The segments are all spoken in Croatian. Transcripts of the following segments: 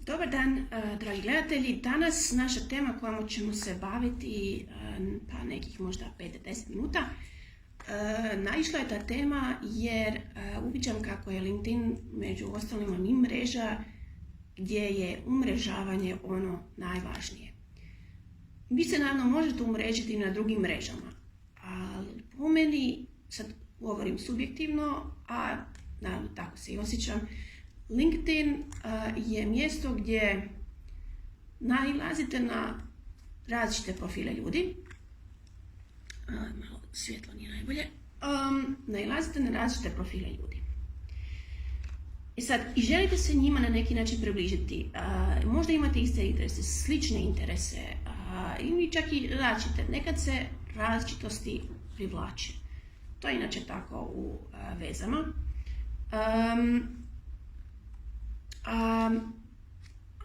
Dobar dan, dragi gledatelji. Danas naša tema kojom ćemo se baviti pa nekih možda 5-10 minuta. Naišla je ta tema jer uviđam kako je LinkedIn među ostalima i mreža gdje je umrežavanje ono najvažnije. Vi se naravno možete umrežiti i na drugim mrežama, ali po meni, sad govorim subjektivno, a naravno tako se i osjećam, LinkedIn je mjesto gdje nailazite na različite profile ljudi. Malo svjetlo nije najbolje. Nailazite na različite profile ljudi. I sad, i želite se njima na neki način približiti. Možda imate iste interese, slične interese, ili čak i različite. Nekad se različitosti privlače. To je inače tako u vezama. A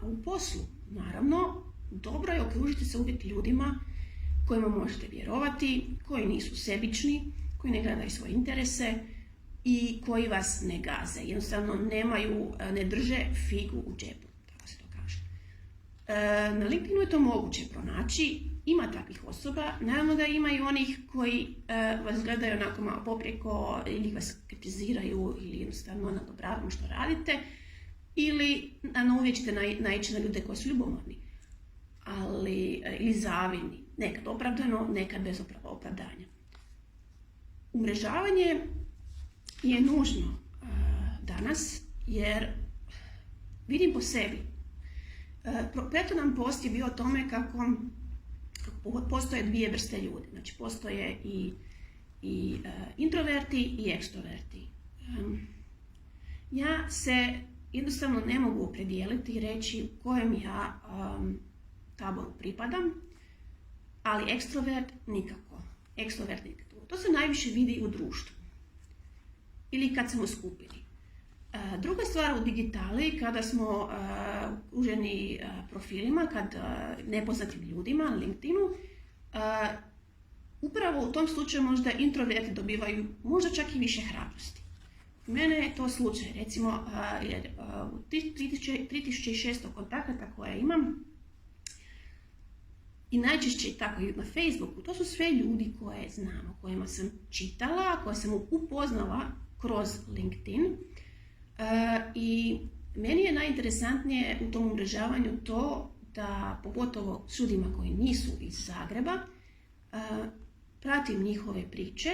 u poslu, naravno, dobro je okružiti se uvijek ljudima kojima možete vjerovati, koji nisu sebični, koji ne gledaju svoje interese i koji vas ne gaze. Jednostavno ne drže figu u džepu, tako se to kaže. Na LinkedInu je to moguće pronaći, ima takvih osoba, naravno da ima i onih koji vas gledaju onako malo poprijeko ili vas kritiziraju ili jednostavno nadobravaju što radite. Ili uvijek ćete naići na ljude koji su ljubomorni, ili zavidni, nekad opravdano, nekad bez opravdanja. Umrežavanje je nužno danas jer vidim po sebi. Pretonan post je bio o tome kako postoje dvije vrste ljudi. Znači postoje i introverti i ekstroverti. Ja se jednostavno ne mogu opredijeliti i reći kojem ja taboru pripadam, ali ekstrovert nikako. To se najviše vidi u društvu ili kad smo u skupini. Druga stvar u digitali, kada smo okruženi profilima, nepoznatim ljudima na LinkedInu, upravo u tom slučaju možda introverti dobivaju možda čak i više hrabrosti. Mene je to slučaj, recimo, jer u 3600 kontakata koje imam i najčešće tako i na Facebooku, to su sve ljudi koje znam, o kojima sam čitala, koje sam upoznala kroz LinkedIn. I meni je najinteresantnije u tom umrežavanju to da, pogotovo s ljudima koji nisu iz Zagreba, pratim njihove priče,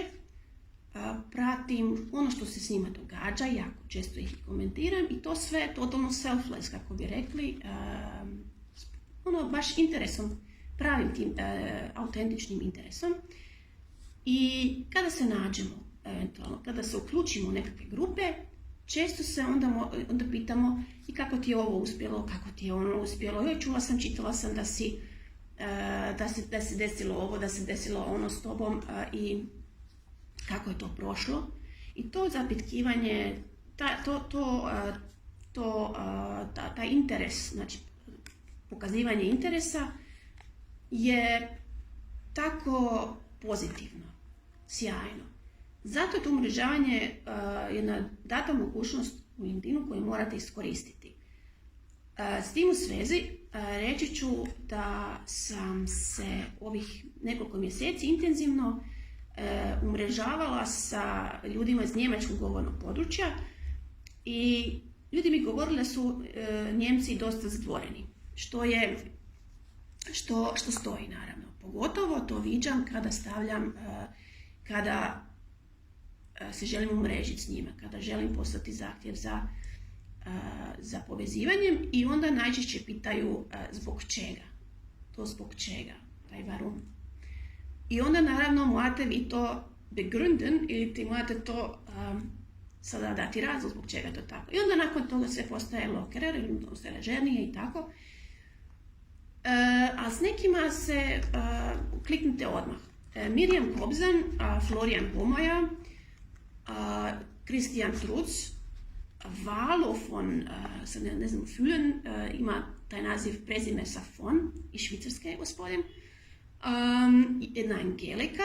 pratim ono što se s njima događa, jako često ih komentiram i to sve totalno selfless, kako bi rekli, baš interesom, pravim tim autentičnim interesom. I kada se nađemo, eventualno, kada se uključimo u nekakve grupe, često se onda pitamo i kako ti je ovo uspjelo, kako ti je ono uspjelo. Čitala sam da se desilo ovo, da se desilo ono s tobom i kako je to prošlo. I to zapitkivanje, taj interes, znači pokazivanje interesa je tako pozitivno, sjajno. Zato je to umrežavanje jedna data mogućnost u LinkedInu koju morate iskoristiti. S tim u svezi reći ću da sam se ovih nekoliko mjeseci intenzivno umrežavala sa ljudima iz njemačkog govornog područja i ljudi mi govorili da su Njemci dosta zadvoreni, što stoji naravno. Pogotovo to viđam kada se želim umrežiti s njima, kada želim poslati zahtjev za povezivanjem i onda najčešće pitaju zbog čega. To zbog čega, taj warum. I onda naravno morate vi to begründen ili ti morate to sada dati razlog zbog čega to tako. I onda nakon toga sve postaje lockerer ili postaje ležernije i tako. A s nekima se kliknite odmah. Mirjam Kobzan, Florian Homoja, Christian Trutz, Valo von, ne znam, Fühlen, ima taj naziv prezime sa von, iz Švicarske je gospodin. Jedna Angelika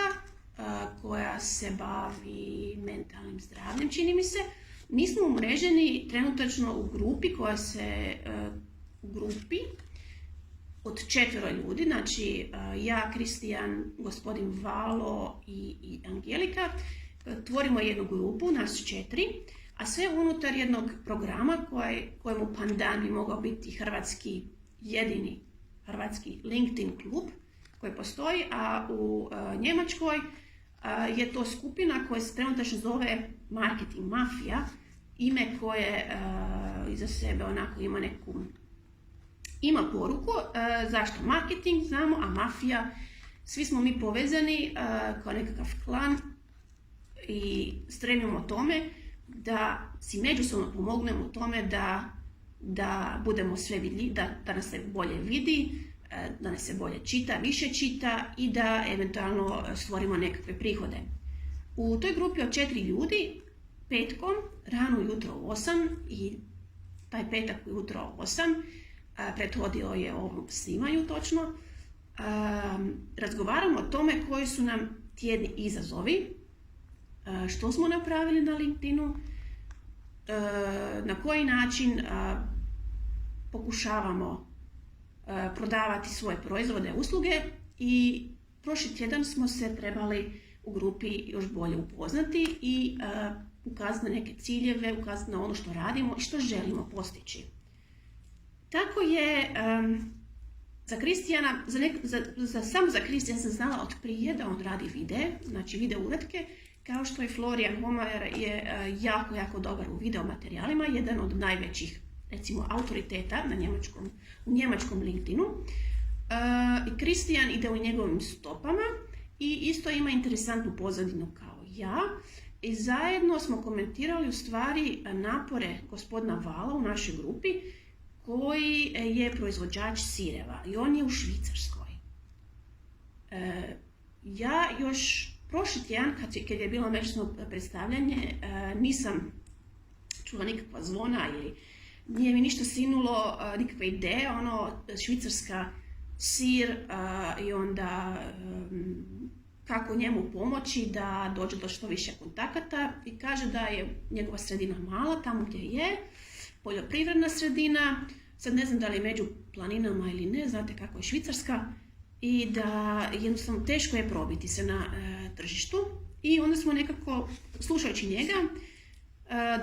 koja se bavi mentalnim zdravljem, čini mi se. Mi smo umreženi trenutačno u grupi koja se u grupi od 4 ljudi, znači ja, Kristijan, gospodin Valo i Angelika, tvorimo jednu grupu, nas 4, a sve unutar jednog programa kojemu pandan bi mogao biti jedini hrvatski LinkedIn klub koji postoji, a u Njemačkoj je to skupina koja se trenutačno zove Marketing Mafija, ime koje iza sebe onako ima poruku. Zašto marketing znamo, a mafija, svi smo mi povezani kao nekakav klan i stremimo tome da si međusobno pomognemo u tome da budemo sve vidljivi, da nas se bolje vidi, da nas se bolje čita, više čita i da eventualno stvorimo nekakve prihode. U toj grupi od 4 ljudi, petkom, rano ujutro u 8 i taj petak ujutro u 8 prethodio je ovom snimanju točno, razgovaramo o tome koji su nam tjedni izazovi, što smo napravili na LinkedInu, na koji način pokušavamo prodavati svoje proizvode, usluge i prošli tjedan smo se trebali u grupi još bolje upoznati i ukazati na neke ciljeve, ukazati na ono što radimo i što želimo postići. Tako je za Kristijana, samo za Kristijana sam znala od prije da on radi znači video uratke, kao što je Florian Homer je jako dobar u video materijalima, jedan od najvećih recimo autoriteta u njemačkom LinkedInu. I Kristijan ide u njegovim stopama i isto ima interesantnu pozadinu kao ja. I zajedno smo komentirali u stvari napore gospodina Vala u našoj grupi, koji je proizvođač sireva i on je u Švicarskoj. Ja još prošli tjedan, kad je bilo međusobno predstavljanje, nisam čula nikakva zvona ili nije mi ništa sinulo, nikakve ideje, švicarska sir i onda kako njemu pomoći da dođe do što više kontakata i kaže da je njegova sredina mala, tamo gdje je, poljoprivredna sredina, sad ne znam da li je među planinama ili ne, znate kako je Švicarska, i da jednostavno teško je probiti se na tržištu. I onda smo nekako, slušajući njega,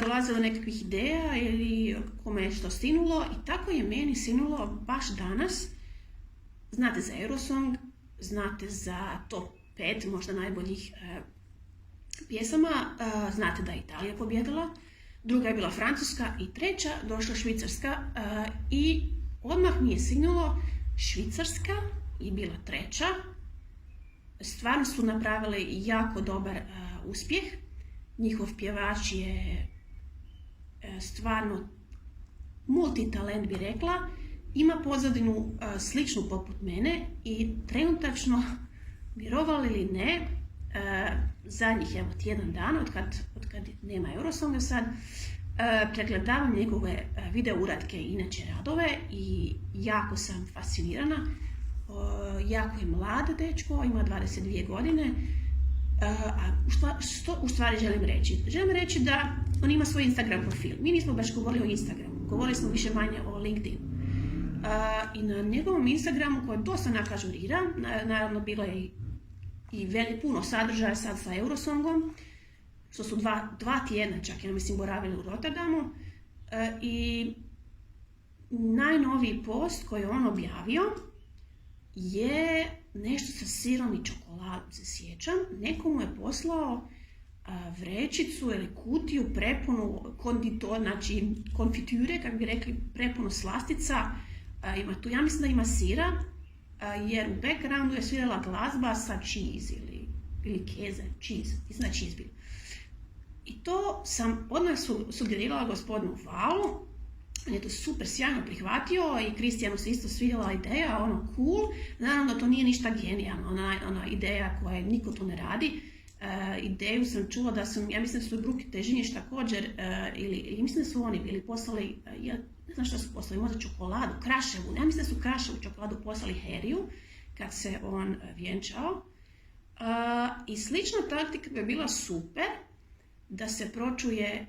dolazilo nekakvih ideja ili kome je što sinulo i tako je meni sinulo baš danas. Znate za Eurosong, znate za top 5 možda najboljih pjesama, znate da je Italija pobjedila, druga je bila Francuska i treća došla Švicarska i odmah mi je sinulo Švicarska i bila treća. Stvarno su napravili jako dobar uspjeh. Njihov pjevač je stvarno multitalent bi rekla, ima pozadinu sličnu poput mene i trenutačno, vjerovali ili ne, zadnjih tjedan dana, od kad nema Eurosonga sad, pregledavam njegove video uratke i inače radove i jako sam fascinirana. Jako je mlad dečko, ima 22 godine. Što u stvari želim reći? Želim reći da on ima svoj Instagram profil. Mi nismo baš govorili o Instagramu, govorili smo više manje o LinkedInu. I na njegovom Instagramu, koji dosta nakažurira, naravno bilo je i puno sadržaja sad sa Eurosongom, što su dva tjedna čak, ja mislim, boravili u Rotterdamu. I najnoviji post koji je on objavio je nešto sa sirom i čokoladom, se sjećam. Neko mu je poslao vrećicu ili kutiju prepunu znači konfiture, kako bi rekli, prepunu slastica. Ima tu, ja mislim da ima sira, jer u backgroundu je svirala glazba sa cheese ili keze, cheese, mislim da cheese bilo. I to sam odmah sugerirala gospodinu Valu. On je to super sjajno prihvatio i Kristijanu se isto svidjela ideja, cool. Naravno da to nije ništa genijalno, ona ideja koja niko tu ne radi. Ideju sam čula ja mislim da su Bruki Težinješ također, ili mislim da su oni bili poslali, ja ne znam što su poslali, možda čokoladu, kraševu, ja mislim da su kraševu čokoladu poslali Harryu kad se on vjenčao. I slična taktika bi bila super, da se pročuje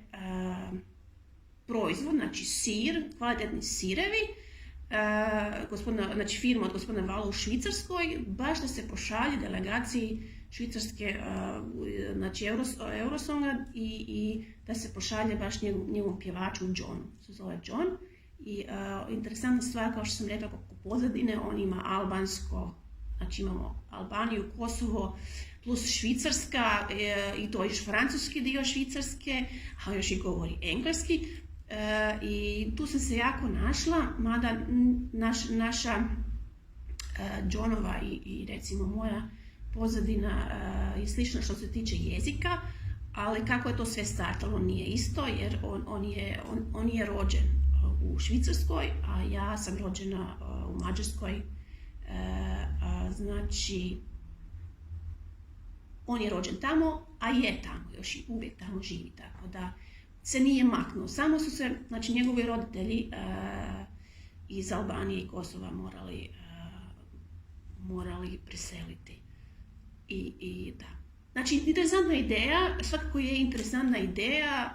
proizvod, znači sir, kvalitetni sirevi, znači firma od gospodina Valo u Švicarskoj, baš da se pošalje delegaciji Švicarske, znači Eurosonga i da se pošalje baš njegovom pjevaču Johnu, se zove John. I interesantna stvar, kao što sam rekla, oko pozadine, on ima albansko, znači imamo Albaniju, Kosovo, plus Švicarska i to još francuski dio Švicarske, a još i govori engleski. I tu sam se jako našla, mada naša Johnova i recimo moja pozadina je slična što se tiče jezika, ali kako je to sve startalo nije isto, jer on je rođen u Švicarskoj, a ja sam rođena u Mađarskoj, znači on je rođen tamo, a je tamo, još i uvijek tamo živi, tako da se nije maknuo. Samo su se, znači njegovi roditelji iz Albanije i Kosova morali preseliti. I da. Znači, interesantna ideja, svakako je interesantna ideja,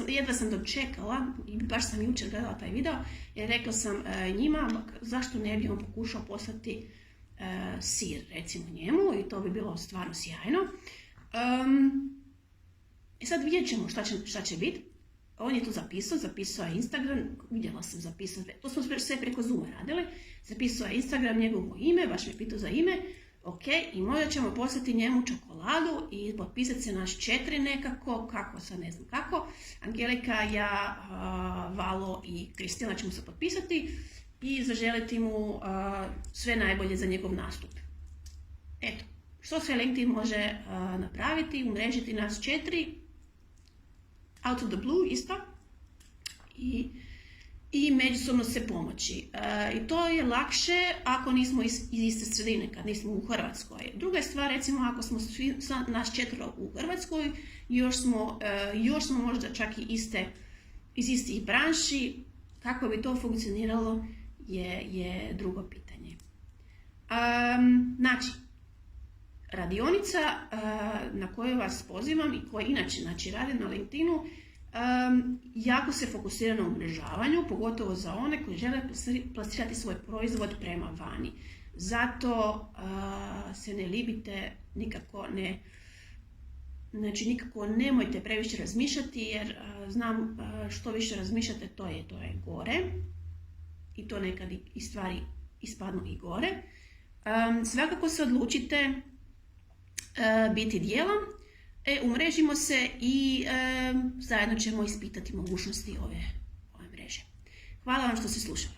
jedva sam dočekala i baš sam jučer gledala taj video, jer rekla sam njima zašto ne bi on pokušao poslati sir, recimo njemu, i to bi bilo stvarno sjajno. I sad vidjet ćemo šta će biti. On je to zapisao je Instagram, vidjela sam zapisao, to smo sve preko Zooma radili, zapisao je Instagram, njegovo ime, baš me pitao za ime, ok, i možda ćemo poslati njemu čokoladu i potpisati se naš 4 nekako, kako sad ne znam kako, Angelika, ja, Valo i Kristina ćemo se potpisati i zaželiti mu sve najbolje za njegov nastup. Eto, što sve LinkedIn može napraviti, umrežiti nas 4, out of the blue isto, i međusobno se pomoći. I to je lakše ako nismo iz iste sredine, kad nismo u Hrvatskoj. Druga je stvar, recimo, ako smo nas 4 u Hrvatskoj, još smo možda čak i iz istih branši, kako bi to funkcioniralo je drugo pitanje. Znači, radionica na koju vas pozivam i koja inače radi na LinkedInu, jako se fokusira na umrežavanju, pogotovo za one koji žele plasirati svoj proizvod prema vani. Zato se ne libite, nikako nemojte previše razmišljati, jer znam što više razmišljate, to je gore. I to nekad i stvari ispadnu i gore. Svakako se odlučite biti dijelom, umrežimo se i zajedno ćemo ispitati mogućnosti ove mreže. Hvala vam što ste slušali.